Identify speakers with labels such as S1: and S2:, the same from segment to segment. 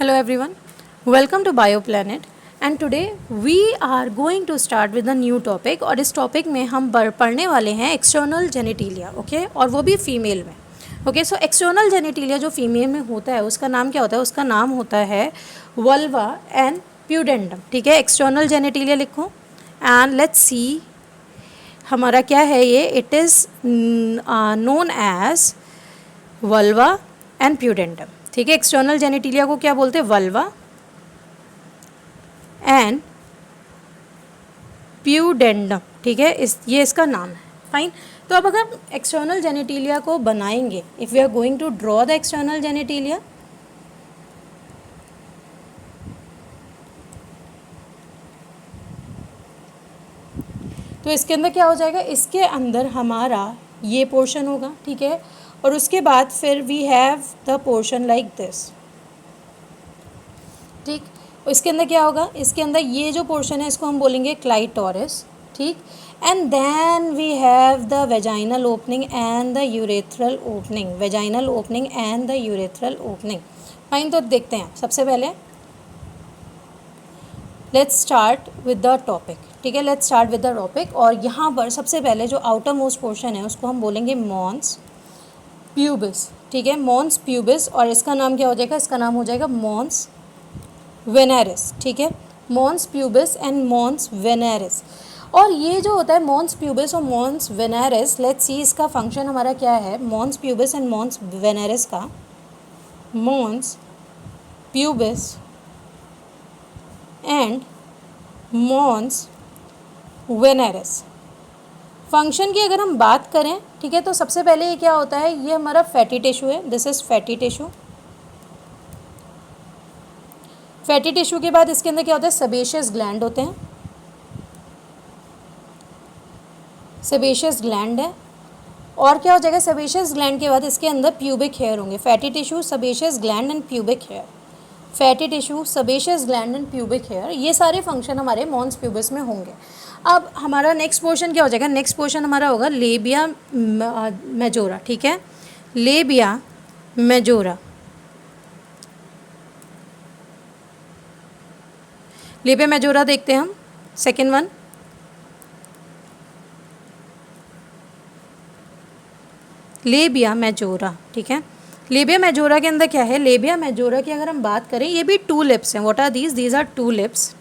S1: Hello everyone, welcome to BioPlanet and today we are going to start with a new topic और इस topic में हम पढ़ने वाले हैं एक्सटर्नल जेनिटिलिया ओके और वो भी फीमेल में ओके। सो एक्सटर्नल जेनिटिलिया जो फीमेल में होता है उसका नाम क्या होता है? उसका नाम होता है वल्वा एंड प्यूडेंडम। ठीक है, एक्सटर्नल जेनिटिलिया लिखो एंड लेट्स सी हमारा क्या है ये। It is known as vulva and pudendum. ठीक है, एक्सटर्नल जेनिटिलिया को क्या बोलते हैं? Vulva and pudendum. ठीक है, ये इसका नाम है। फाइन। तो अब अगर एक्सटर्नल जेनिटिलिया को बनाएंगे, if we are going to draw the external genitalia, तो इसके अंदर क्या हो जाएगा? इसके अंदर हमारा ये पोर्शन होगा। ठीक है, और उसके बाद फिर we have the portion like this. ठीक, इसके अंदर क्या होगा? इसके अंदर ये जो पोर्शन है इसको हम बोलेंगे क्लाइटोरिस। ठीक, and then we have the vaginal opening and the urethral opening. Vaginal opening and the urethral opening. Fine, तो देखते हैं सबसे पहले let's start with the topic. ठीक है, let's start with the topic. और यहाँ पर सबसे पहले जो आउटर मोस्ट पोर्शन है उसको हम बोलेंगे मॉन्स प्यूबिस। ठीक है, मॉन्स प्यूबिस, और इसका नाम क्या हो जाएगा? इसका नाम हो जाएगा मॉन्स वेनेरिस। ठीक है, mons pubis and mons veneris. और ये जो होता है मॉन्स प्यूबिस और मॉन्स वेनेरिस, लेट्स सी इसका फंक्शन हमारा क्या है। Mons pubis and mons veneris का, mons pubis and mons veneris function की अगर हम बात करें, ठीक है, तो सबसे पहले ये क्या होता है? ये हमारा फैटी टिश्यू है। This is fatty tissue. Fatty tissue के बाद इसके अंदर क्या होता है? सेबेशियस ग्लैंड होते हैं। सेबेशियस ग्लैंड है, और क्या हो जाएगा? सेबेशियस ग्लैंड के बाद इसके अंदर प्यूबिक हेयर होंगे। Fatty tissue, sebaceous gland and pubic hair. Fatty tissue, sebaceous gland and pubic hair, ये सारे फंक्शन हमारे मॉन्स प्यूबिस में होंगे। अब हमारा नेक्स्ट पोर्शन क्या हो जाएगा? नेक्स्ट पोर्शन हमारा होगा लेबिया मेजोरा। ठीक है, लेबिया मेजोरा। लेबिया मेजोरा देखते हैं हम, सेकेंड वन। Labia majora. ठीक है, लेबिया मेजोरा के अंदर क्या है? लेबिया मेजोरा की अगर हम बात करें, ये भी टू लिप्स हैं। What are these? These are two lips.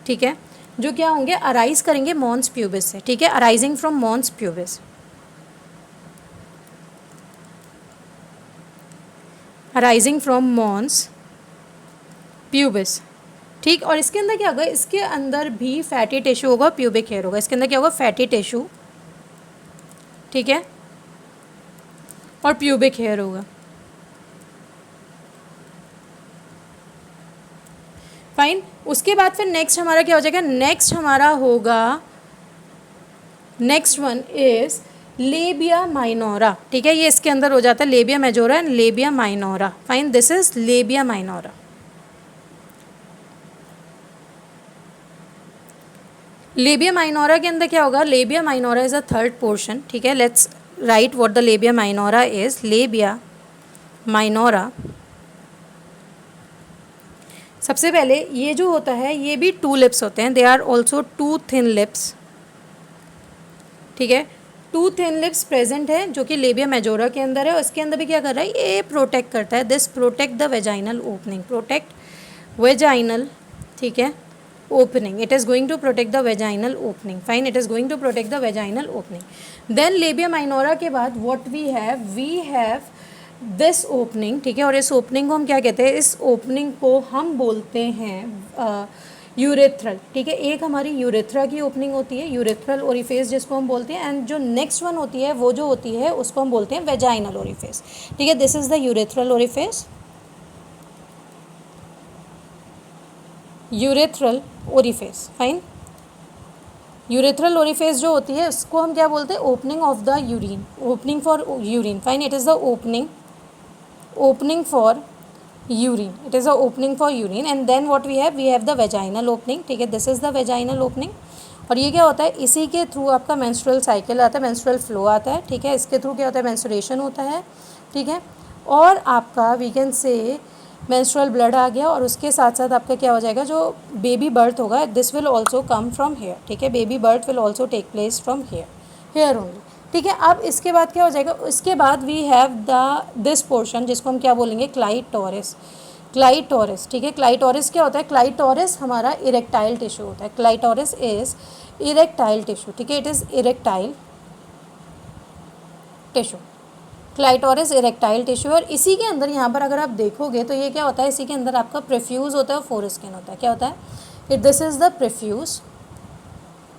S1: ठीक है, जो क्या होंगे? अराइज करेंगे मॉन्स प्यूबिस से। ठीक है, arising from mons pubis. Arising from mons pubis. ठीक, और इसके अंदर क्या होगा? इसके अंदर भी फैटी टिश्यू होगा, प्यूबिक हेयर होगा। इसके अंदर क्या होगा? फैटी टिश्यू, ठीक है, और प्यूबिक हेयर होगा। फाइन, उसके बाद फिर नेक्स्ट हमारा क्या हो जाएगा? नेक्स्ट हमारा होगा, next one is labia minora. ठीक है, ये इसके अंदर हो जाता है labia majora and labia minora. Fine, this is labia minora. लेबिया minora के अंदर क्या होगा? Labia minora is a third portion. ठीक है, let's write what the labia minora is. Labia minora, सबसे पहले ये जो होता है ये भी टू लिप्स होते हैं। They are also two thin lips. ठीक है, टू थिन लिप्स प्रेजेंट है जो कि लेबिया मेजोरा के अंदर है, और इसके अंदर भी क्या कर रहा है? ये प्रोटेक्ट करता है। This protect the vaginal opening. Protect vaginal, ठीक है, opening. It is going to protect the vaginal opening. Fine, it is going to protect the vaginal opening. Then labia minora के बाद what we have? We have this opening. ठीक है, और इस opening को हम क्या कहते हैं? इस ओपनिंग को हम बोलते हैं यूरेथ्रल। ठीक है, एक हमारी यूरेथ्रा की ओपनिंग होती है, यूरेथ्रल ओरिफेस जिसको हम बोलते हैं, एंड जो नेक्स्ट वन होती है वो जो होती है उसको हम बोलते हैं वेजाइनल ओरिफेस। ठीक है, this is the urethral orifice. Urethral orifice. Fine, urethral orifice जो होती है उसको हम क्या बोलते हैं? Opening of the urine, opening for urine. Fine, it is the opening for urine. It is a opening for urine, and then what we have? We have the vaginal opening. ठीक है, this is the vaginal opening. और ये क्या होता है? इसी के through आपका menstrual cycle आता है, menstrual flow आता है। ठीक है, इसके थ्रू क्या होता है? menstruation होता है। ठीक है, और आपका we can say menstrual blood आ गया और उसके साथ साथ आपका क्या हो जाएगा, जो बेबी बर्थ होगा this will also come from here, ठीक है, baby birth will also take place from here only, ठीक है। अब इसके बाद क्या हो जाएगा, इसके बाद वी हैव दिस पोर्शन जिसको हम क्या बोलेंगे, क्लाइटोरिस, क्लाइटोरिस, ठीक है। क्लाइटोरिस क्या होता है, क्लाइटोरिस हमारा इरेक्टाइल टिश्यू होता है, क्लाइटोरिस इज इरेक्टाइल टिश्यू, ठीक है, it is erectile tissue, clitoris erectile tissue. और इसी के अंदर यहाँ पर अगर आप देखोगे तो ये क्या होता है, इसी के अंदर आपका प्रेफ्यूज होता है और फोरस्किन होता है, क्या होता है, दिस इज़ द प्रेफ्यूज,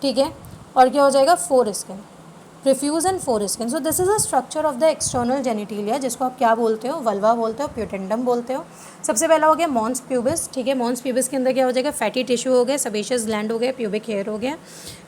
S1: ठीक है, और क्या हो जाएगा, foreskin, prepuce and foreskin. So this is the structure of the external genitalia, जिसको आप क्या बोलते हो, वल्वा बोलते हो, प्यूटेंडम बोलते हो। सबसे पहला हो गया मॉन्स प्यूबिस, ठीक है, मॉन्स प्यूबिस के अंदर क्या हो जाएगा, फैटी टिश्यू हो गया, सपेशियस ग्लैंड हो गया, प्यूबिक हेयर हो गया,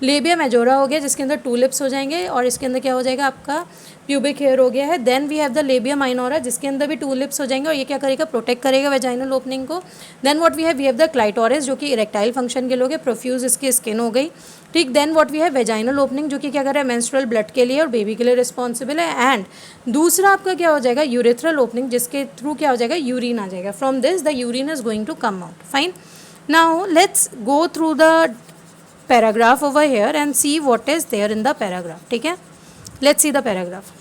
S1: लेबिया मेजोरा हो गया जिसके अंदर टूलिप्स हो जाएंगे और इसके अंदर क्या हो जाएगा आपका प्यूबिक हेयर हो गया है। Then we have the labia minora जिसके अंदर भी टूलिप्स हो जाएंगे और ये क्या करेगा, प्रोटेक्ट करेगा वेजाइनल ओपनिंग को। Then what we have the clitoris जो कि इरेक्टाइल फंक्शन के लोग है, प्रोफ्यूज इसकी स्किन हो गई, ठीक। Then what we have vaginal opening जो कि क्या कर रहा है, मेंस्ट्रुअल ब्लड के लिए और बेबी के लिए रिस्पॉन्सिबल है। एंड दूसरा आपका क्या हो जाएगा, यूरेथ्रल ओपनिंग जिसके थ्रू क्या हो जाएगा, यूरिन आ जाएगा, from this the urine is going to come out, fine. Now let's go through the paragraph over here and see what is there in the paragraph, ठीक है, let's see the paragraph.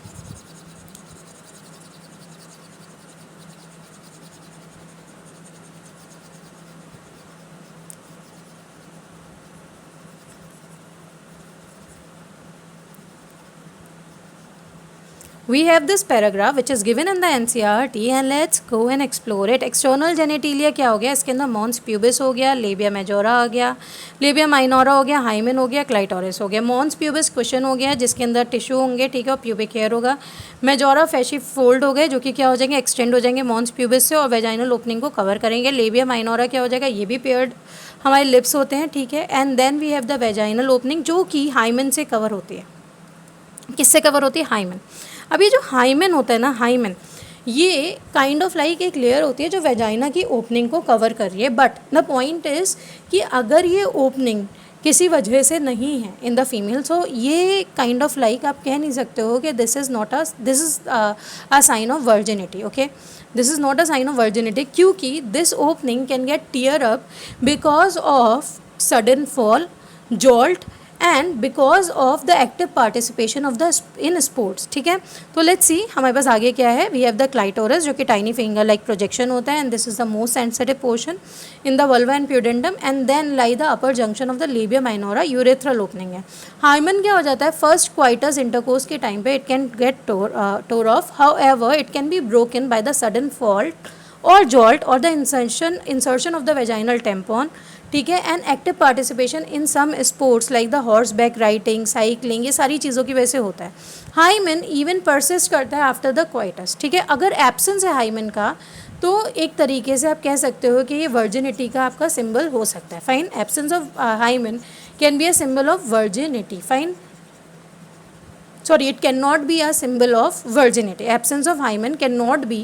S1: We have this paragraph which is given in the NCERT and let's go and explore it. External genitalia क्या हो गया, इसके अंदर mons pubis हो गया, labia majora आ गया, labia minora हो गया, hymen हो गया, clitoris हो गया। mons pubis cushion हो गया जिसके अंदर टिश्यू होंगे, ठीक है, और pubic hair होगा। majora fascifold हो गए जो कि क्या हो जाएंगे, एक्सटेंड हो जाएंगे mons pubis से और वेजाइनल ओपनिंग को कवर करेंगे। labia minora क्या हो जाएगा, ये भी पेयर्ड हमारे लिप्स होते हैं, ठीक है। And then we have the vaginal opening जो कि हाइमन से कवर होती है, किससे कवर होती है, हाइमन। अब ये जो हाइमन होता है ना, हाइमन ये काइंड ऑफ लाइक एक लेयर होती है जो वेजाइना की ओपनिंग को कवर कर रही है। बट द पॉइंट इज़ कि अगर ये ओपनिंग किसी वजह से नहीं है इन द फीमेल, सो ये काइंड ऑफ लाइक आप कह नहीं सकते हो कि this is a sign of virginity, okay, this is not a sign of virginity, क्योंकि this opening can get tear up because of sudden fall, jolt and because of the active participation of the in sports, ठीक है। तो let's see हमारे पास आगे क्या है, we have the clitoris जो कि टाइनी फिंगर लाइक प्रोजेक्शन होता है and this is the most sensitive portion in the vulva and pudendum and then lie the upper junction of the labia minora, urethral opening है। Hymen क्या हो जाता है, first coitus intercourse के time पे it can get tore off, however it can be broken by the sudden fault or jolt or the insertion of the vaginal tampon, ठीक है, and active participation in some sports like the horse back riding, cycling, ये सारी चीज़ों की वजह से होता है। हाइमन इवन परसिस्ट करता है आफ्टर द क्वाइटस, ठीक है। अगर एब्सेंस है हाइमन का तो एक तरीके से आप कह सकते हो कि ये वर्जिनिटी का आपका सिंबल हो सकता है, fine. Absence of hymen can be a symbol of virginity, fine. Sorry, it cannot be a symbol of virginity. Absence of hymen cannot be,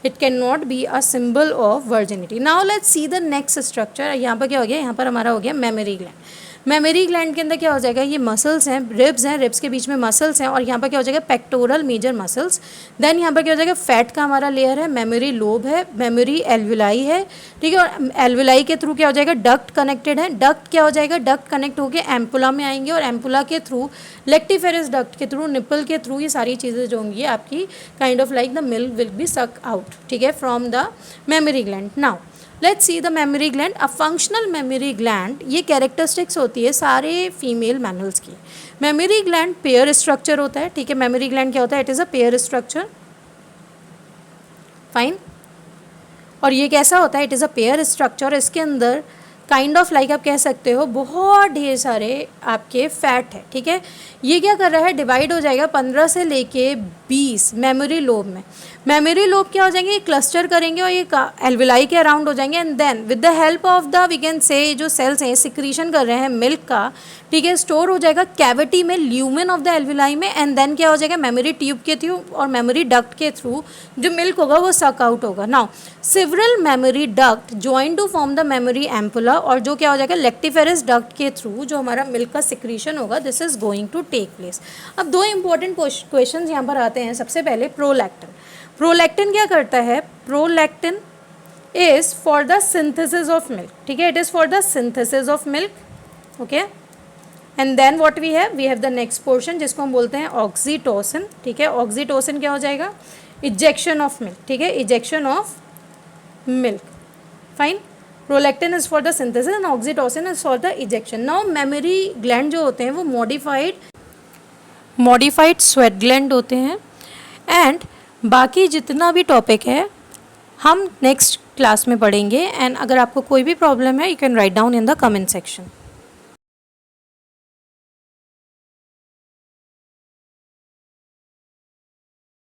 S1: it cannot be a symbol of virginity. Now let's see the next structure. यहाँ पर क्या हो गया, यहाँ पर हमारा हो गया मेमोरी ग्लैंड। मेमोरी ग्लैंड के अंदर क्या हो जाएगा, ये मसल्स हैं, रिब्स के बीच में मसल्स हैं और यहाँ पर क्या हो जाएगा, पेक्टोरल मेजर मसल्स। देन यहाँ पर क्या हो जाएगा, फैट का हमारा लेयर है, मेमोरी लोब है, मेमोरी एल्वुलाई है, ठीक है, और एल्वुलाई के थ्रू क्या हो जाएगा, डक्ट कनेक्टेड है। डक्ट क्या हो जाएगा, डक्ट कनेक्ट होकर एम्पुला में आएंगे और एम्पुला के थ्रू लेक्टिफेरस डक्ट के थ्रू, निपल के थ्रू, ये सारी चीज़ें जो होंगी आपकी kind of like the milk will be suck out, ठीक है, from the memory gland. Now let's see the memory gland. A functional mammary gland, ये कैरेक्टरिस्टिक्स होती है सारे फीमेल मैमल्स की। मेमोरी ग्लैंड पेयर स्ट्रक्चर होता है, ठीक है, मेमोरी ग्लैंड क्या होता है, it is a pair structure, fine. और ये कैसा होता है, it is a pair structure, इसके अंदर काइंड ऑफ लाइक आप कह सकते हो बहुत ढेर सारे आपके फैट है, ठीक है। ये क्या कर रहा है, डिवाइड हो जाएगा 15 से लेके 20 मेमोरी लोब में। मेमोरी लोब क्या हो जाएंगे, ये क्लस्टर करेंगे और ये एल्वुलाई के अराउंड हो जाएंगे and then with the help of the we can say जो सेल्स हैं सिक्रीशन कर रहे हैं मिल्क का, ठीक है, स्टोर हो जाएगा कैविटी में, ल्यूमेन ऑफ द एल्वुलाई में एंड देन क्या हो जाएगा, मेमोरी ट्यूब के थ्रू और मेमोरी डक्ट के थ्रू जो मिल्क होगा वो सक आउट होगा। Now several mammary duct join to form the mammary ampulla और जो क्या हो जाएगा, लेक्टिफेरस डक्ट के थ्रू जो हमारा मिल्क का सिक्रीशन होगा this is going to take place. अब दो इंपॉर्टेंट क्वेश्चंस यहाँ पर आते हैं। सबसे पहले प्रोलैक्टिन। प्रोलैक्टिन क्या करता है? Prolactin is for the synthesis of milk, ठीक है, it is for the synthesis of milk, okay. And then what we have the next portion जिसको हम बोलते हैं ऑक्सीटोसिन, ठीक है। ऑक्सीटोसिन क्या हो जाएगा? इजेक्शन ऑफ मिल्क, ठीक है, ejection of milk, fine. Prolactin is for the synthesis and oxytocin is for the ejection. Now memory gland जो होते हैं वो मॉडिफाइड स्वेट ग्लैंड होते हैं। एंड बाकी जितना भी टॉपिक है हम नेक्स्ट क्लास में पढ़ेंगे। एंड अगर आपको कोई भी प्रॉब्लम है you can write down in the comment section.